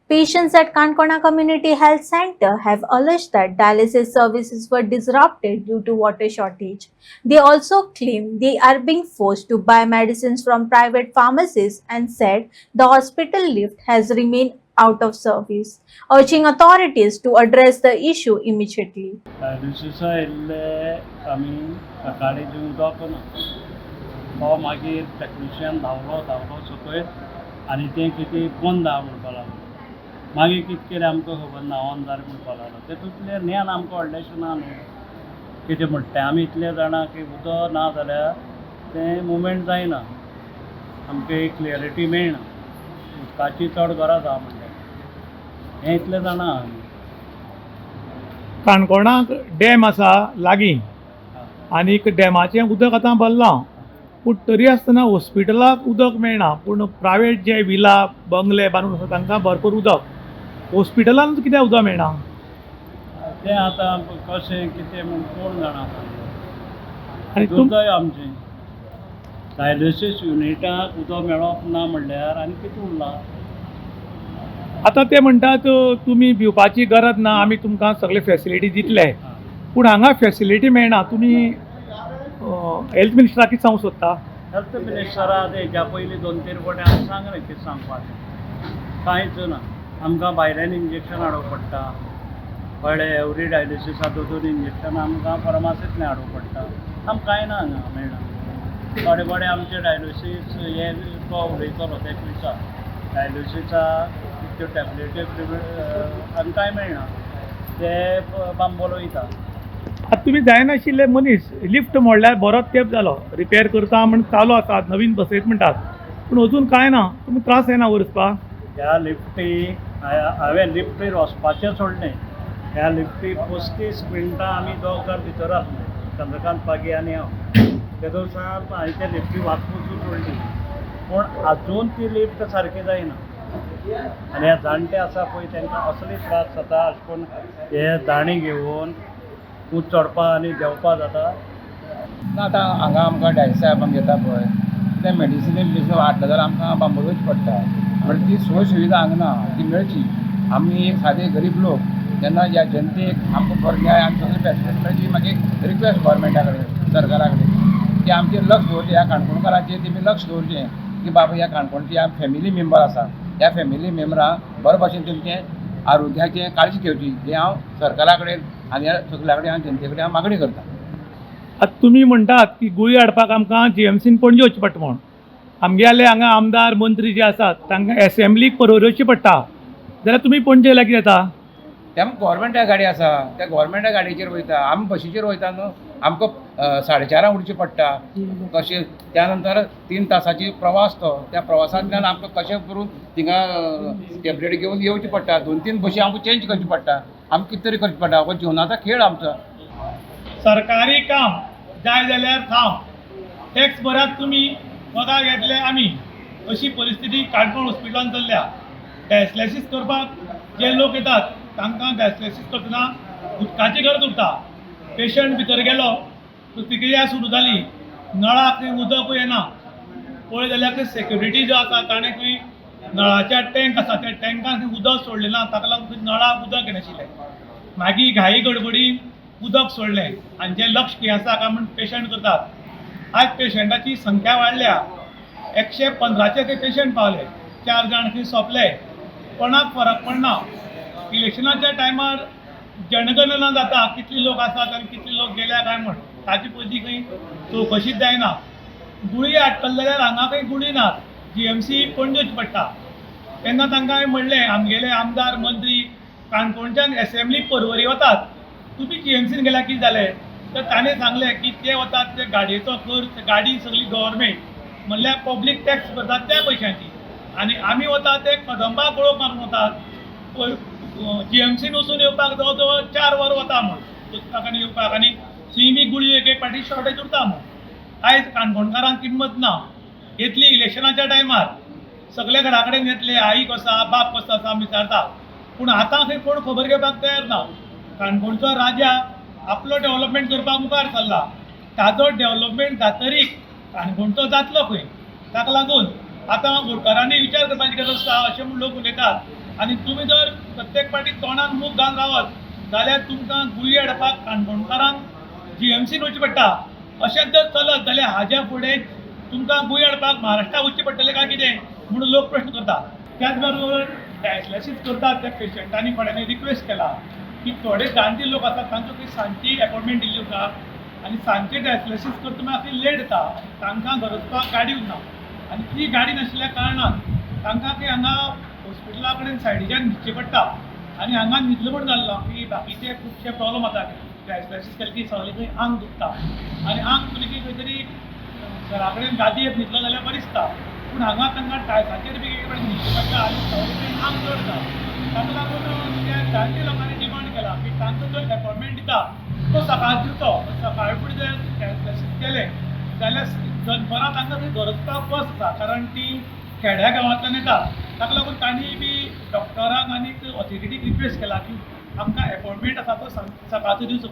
Patients at Kankona Community Health Center have alleged that dialysis services were disrupted due to water shortage. They also claim they are being forced to buy medicines from private pharmacies and said the hospital lift has remained out of service, urging authorities to address the issue immediately. दिसा येयल्ले आमी सकाळीं जेवंक ना तो मागीर technician धांवलो सकयल आनी तें कितें बंद आहा म्हणपा लागलो मागीर कितें केलें आमकां खबर ना ऑन जालें म्हणपा लागलो तेतूंतलें ज्ञान आमकां व्हडलेंशें ना न्हू कितें म्हणटा तें आमी इतलें जाणा की उदक ना जाल्यार तें मुवमेंट जायना आमकां एक क्लियरिटी मेळना उदकाची चड गरज आहा म्हणटा हें इतलें जाणा आमी काणकोणाक डॅम आसा लागीं आनीक डॅमाचें उदक आतां भरलां पूण तरी आसतना हॉस्पिटलाक उदक मेळना पूण प्रायवेट जे विला बंगले बांदून आसा तांकां भरपूर उदक हॉस्पिटलांत कित्याक उदक मेळना तें आतां कशें कितें म्हूण कोण जाणा आनी दुर्दैव आमचें डायलिसीस युनिटाक उदक मेळप ना म्हणल्यार आनी कितें उरलां आतां ते म्हणटात तुमी भिवपाची गरज ना आमी तुमकां सगळे फॅसिलिटी दितले पूण हांगा फॅसिलिटी मेळना तुमी हेल्थ मिनिस्टराक कितें सांगूंक सोदता हेल्थ मिनिस्टराक हेज्या पयलीं 2-3 फावटी हांवें सांगलें कितें सांगपाक कांयच ना आमकां भायल्यान इंजेक्शन हाडूंक पडटा कळ्ळें एवरी डायलिसिसा 2 इंजेक्शन आमकां फार्मासींतलें हाडूंक पडटा आमकां कांय ना हांगा मेळना थोडे बडे आमचे डायलिसीस हे तो उलयतलो तेका विचार डायलिसिसा त्यो टॅबलेटी आनी कांय मेळना ते बांबोलो वयता आतां तुमी जायनाशिल्ले मनीस लिफ्ट मोडल्यार बरोच तेंप जालो रिपेर करता म्हण चालू आसा नवीन बसयत म्हणटात पूण अजून कांय ना तुमी त्रास येना वचपाक ह्या लिफ्टीक हांवें लिफ्टीर वचपाचें सोडलें ह्या लिफ्टीक 35 मिनटां आमी दोगां भितर आसले चंद्रकांत पागी आनी हांव तेजो साप हांवें ते लिफ्टी वाचून सोडली पूण आजून ती लिफ्ट सारकी जायना आनी हे जाणटे आसा पळय तांकां असले त्रास जाता अशें करून हे दाणी घेवन उंच चडपा आनी देंवपा जाता ना आतां हांगा आमकां डायलिसीस घेता पळय ते मेडिसिनीन बी हाडटा जाल्यार आमकां बांबोळूच पडटा बट ती सोय सुविधा हांगा ना ती मेळची आमी एक सादे गरीब लोक तेन्ना ह्या जनतेक आमकां बरो न्याय आनी सगळी फॅसिलिटी मेळची मागीर रिक्वेस्ट गोवोरमेंटा कडेन सरकारा कडेन की आमचेर लक्ष दवरचें ह्या काणकोणकारांचेर तेमी लक्ष दवरचें की बाबा ह्या काणकोणची ह्या फॅमिली मेंबर आसा ह्या फॅमिली मेंबराक बरे भाशेन तेमचें आरोग्याचें काळजी घेवची हें हांव सरकारा कडेन आनी ह्या सगळ्या कडेन हांव जनते कडेन हांव मागणी करतां आतां तुमी म्हणटात की गुळी हाडपाक आमकां जीएमसीन पणजे वचचें पडटा म्हूण आमगेले हांगा आमदार मंत्री जे आसात तांकां एसेंब्लीक परवरवची पडटा जाल्यार तुमी पणजे येयल्यार कितें जाता तेमकां गोवोरमेंटा गाडी आसा त्या गोवोरमेंटा गाडयेचेर वयता आमी बशीचेर वयता न्हू आमकां 4:30 उठचें पडटा कशें त्या नंतर 3 तासाची प्रवास तो त्या प्रवासांतल्यान आमकां कशें करून थिंगा टॅबलेट घेवन येवचें पडटा 2-3 बशी आमकां चेंज करची पडटा आमकां कितें तरी करचें पडटा हो जिवनाचो खेळ आमचो सरकारी काम जाय जाल्यार थांब टॅक्स भरात तुमी पगार घेतले आमी अशी परिस्थिती काणकोण हॉस्पिटलांत चल्ल्या डायलिसीस करपाक जे लोक येतात तांकां डायलिसीस करतना उदकाची गरज उरता पेशंट भितर गेलो प्रतिक्रिया सुरू जाली नळाक थंय उदक येना पळय जाल्यार थंय सेक्युरिटी जो आसा ताणें खंय नळाच्या टँक आसा त्या टँकान थंय उदक सोडलें ना ताका लागून थंय नळाक उदक येनाशिल्लें मागीर घाई गडबडीन उदक सोडलें आनी जें लक्ष खंय आसा काय म्हूण पेशंट करतात आज पेशंटाची संख्या वाडल्या 115चे ते पेशंट पावले 4 जाण थंय सोंपले कोणाक फरक पडना इलेक्शनाच्या टायमार जनगणना जाता कितले लोक आसात आनी कितले लोक गेल्या काय म्हण ताची पयलीं खंय चवकशीच जायना गुळी हाडटले जाल्यार हांगा खंय गुळी नात जीएमसी पणजेच पडटा तेन्ना तांकां हांवें म्हणलें आमगेले आमदार मंत्री काणकोणच्यान एसेंब्ली परवरी वतात तुमी जीएमसीन गेल्यार कितें जालें तर ताणें सांगलें की ते वतात ते गाडयेचो खर्च गाडी सगळी गव्हर्मेंट म्हणल्यार पब्लीक टॅक्स भरतात त्या पयशांची आनी आमी वतात ते कदंबा कळोवप मारून वतात जीएमसीन वचून येवपाक जवळ जवळ 4 वर वता म्हूण वचपाक आनी येवपाक आनी थंय बी गुळी एक पाटी शॉर्टेज उरता म्हूण आयज काणकोणकारांक किंमत ना येतली इलेक्शनाच्या टायमार सगळे घरा कडेन येतले आई कसो बाप कसो आसा आमी विचारता पूण आतां खंय कोण खबर घेवपाक तयार ना काणकोणचो राजा आपलो डेव्हलपमेंट करपाक मुखार चल्ला ताजो डेव्हलपमेंट जातरी काणकोणचो जातलो खंय ताका लागून आतां गोरकारांनी विचार करपाची गरज आसा अशें म्हूण लोक उलयतात आनी तुमी जर प्रत्येक पाटी तोंडान मूग घालून रावत जाल्यार तुमकां गुळी हाडपाक काणकोणकारांक GMCन वचचें पडटा. अशेंच जर चलत जाल्यार हाज्या फुडें तुमकां गुळी हाडपाक महाराष्ट्रा वचचें पडटलें काय कितें म्हणून लोक प्रश्न करता. त्याच बरोबर डायलिसीस करतात त्या पेशंटांनी कोणाने रिक्वेस्ट केला की थोडे जाणटे लोक आसात तांकां खंय सांजची अपॉयंटमेंट दिल्ली वता आनी सांजचे डायलिसीस करता मागीर लेट जाता, तांकां घर वचपाक गाडी उरना आनी ती गाडी नाशिल्ल्या कारणान तांकां खंय हांगा हॉस्पिटला कडेन सायडीच्यान न्हिदचें पडटा आनी हांगा न्हिदलो म्हण जाल्लो की बाकीचे खुबशे प्रॉब्लम जाता. डायलिसीस केलें की सगळें खंय आंग दुखता आनी आंग दुखलें की खंय तरी घरा कडेन गादयेर न्हिदलो जाल्यार बरें दिसता, पूण हांगा तांकां टायल्साचेर बी एक कडेन न्हिदचें पडटा आनी सगळें कडेन आंग जड जाता. ताका लागून त्या जाणटे लोकांनी डिमांड केला की तांकां जो अपॉयंटमेंट दिता तो सकाळ दिवचो. सकाळी फुडें जर डायलिसीस केलें जाल्यार दनपरां तांकां थंय घर वचपाक बस आसा, कारण ती खेड्या गांवांतल्यान येता. ताका लागून तांणी बी डॉक्टरांक आनी ऑथॉरिटीक रिक्वेस्ट केला की आमकां अपॉयंटमेंट आसा तो सकाळचो दिवचो.